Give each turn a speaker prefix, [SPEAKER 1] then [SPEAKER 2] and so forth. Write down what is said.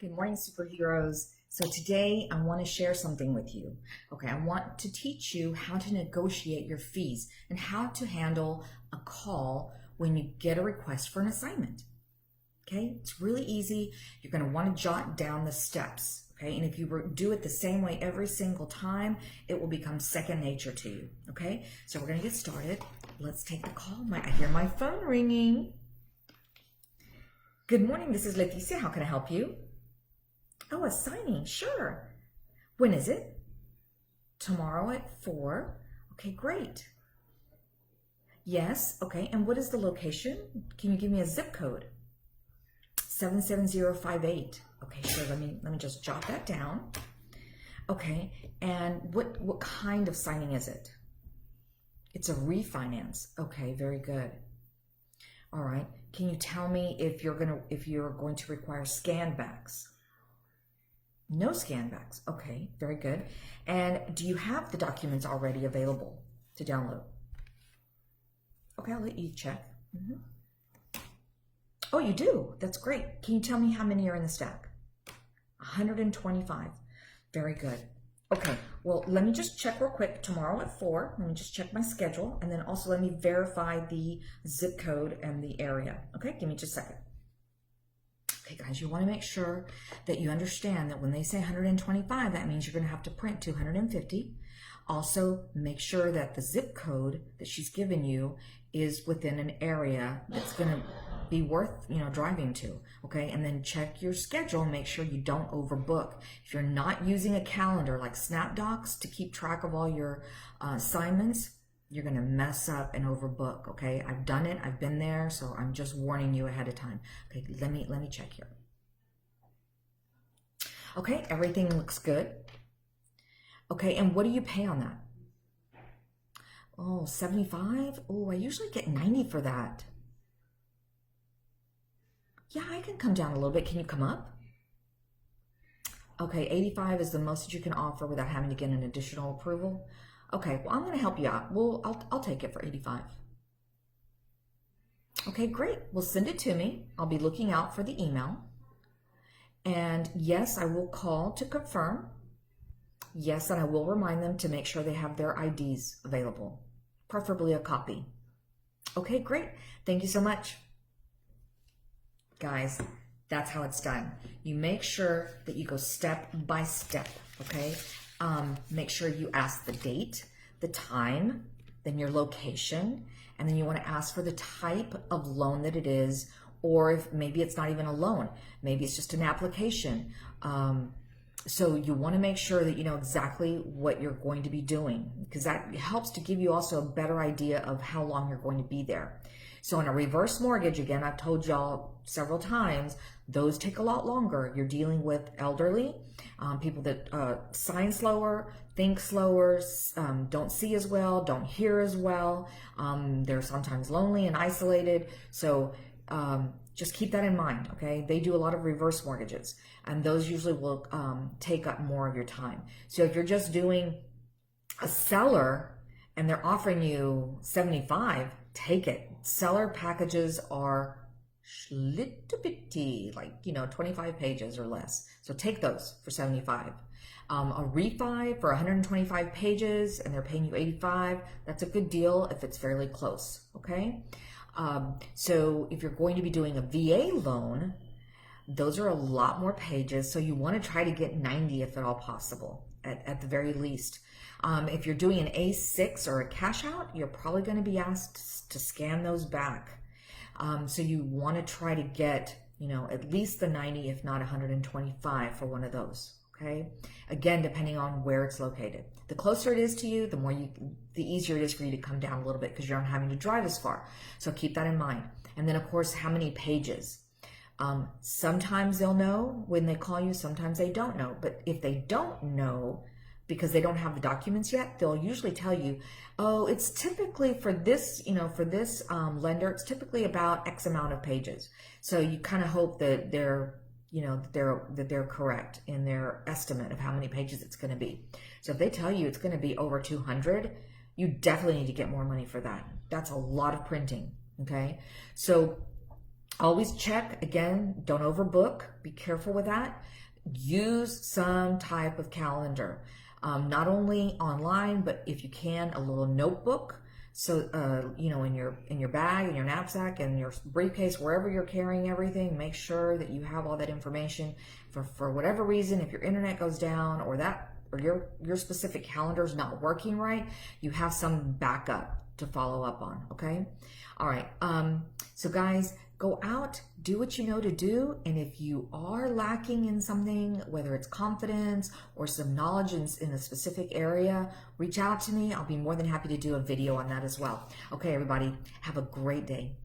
[SPEAKER 1] Good morning, superheroes. So today I want to share something with you. Okay, I want to teach you how to negotiate your fees and how to handle a call when you get a request for an assignment. Okay, it's really easy. You're going to want to jot down the steps. Okay, and if you do it the same way every single time, it will become second nature to you. Okay, so we're going to get started. Let's take the call. I hear my phone ringing. Good morning, this is Leticia. How can I help you? Oh, a signing, sure. When is it? Tomorrow at 4. Okay, great. Yes, okay, and what is the location? Can you give me a zip code? 77058. Okay, sure, let me just jot that down. Okay, and what kind of signing is it? It's a refinance. Okay, very good. All right, can you tell me if you're going to require scan backs? No scan backs. Okay, very good. And do you have the documents already available to download? Okay, I'll let you check. Oh, you do? That's great. Can you tell me how many are in the stack? 125. Very good. Okay, well, let me just check real quick. Tomorrow at 4, let me just check my schedule, and then also let me verify the zip code and the area. Okay, give me just a second. Okay, guys, you want to make sure that you understand that when they say 125, that means you're going to have to print 250. Also, make sure that the zip code that she's given you is within an area that's going to be worth, driving to. Okay, and then check your schedule. Make sure you don't overbook. If you're not using a calendar like SnapDocs to keep track of all your assignments, you're going to mess up and overbook. Okay, I've done it. I've been there, so I'm just warning you ahead of time. Okay, let me check here. Okay, everything looks good. Okay, and what do you pay on that? Oh, 75? Oh, I usually get 90 for that. Yeah, I can come down a little bit. Can you come up? Okay, 85 is the most that you can offer without having to get an additional approval. Okay, well, I'm going to help you out. Well, I'll take it for 85. Okay, great. Well, send it to me. I'll be looking out for the email. And yes, I will call to confirm. Yes, and I will remind them to make sure they have their IDs available, preferably a copy. Okay, great. Thank you so much. Guys, that's how it's done. You make sure that you go step by step, okay? Make sure you ask the date, the time, then your location, and then you want to ask for the type of loan that it is, or if maybe it's not even a loan, maybe it's just an application. So you want to make sure that you know exactly what you're going to be doing, because that helps to give you also a better idea of how long you're going to be there. So in a reverse mortgage, again, I've told y'all several times, those take a lot longer. You're dealing with elderly, people that sign slower, think slower, don't see as well, don't hear as well. They're sometimes lonely and isolated. So just keep that in mind, okay? They do a lot of reverse mortgages, and those usually will take up more of your time. So if you're just doing a seller and they're offering you 75, take it. Seller packages are little bitty, like 25 pages or less. So take those for 75. A refi for 125 pages and they're paying you 85. That's a good deal if it's fairly close. Okay. So if you're going to be doing a VA loan, those are a lot more pages. So you want to try to get 90 if at all possible, at the very least. If you're doing an A6 or a cash out, you're probably going to be asked to scan those back. So you want to try to get, at least the 90, if not 125 for one of those. Okay. Again, depending on where it's located. The closer it is to you, the easier it is for you to come down a little bit because you're not having to drive as far. So keep that in mind. And then of course, how many pages? Sometimes they'll know when they call you, sometimes they don't know. But if they don't know, because they don't have the documents yet, they'll usually tell you, oh, it's typically for this, lender, it's typically about X amount of pages. So you kind of hope that they're correct in their estimate of how many pages it's going to be. So if they tell you it's going to be over 200, you definitely need to get more money for that. That's a lot of printing. Okay. So Always check, again, don't overbook, be careful with that. Use some type of calendar, not only online, but if you can, a little notebook. So, you know, in your bag, in your knapsack, in your briefcase, wherever you're carrying everything, make sure that you have all that information. For whatever reason, if your internet goes down or your specific calendar is not working right, you have some backup to follow up on. Okay, all right. So guys, go out, do what you know to do, and if you are lacking in something, whether it's confidence or some knowledge in a specific area, reach out to me. I'll be more than happy to do a video on that as well. Okay, everybody, have a great day.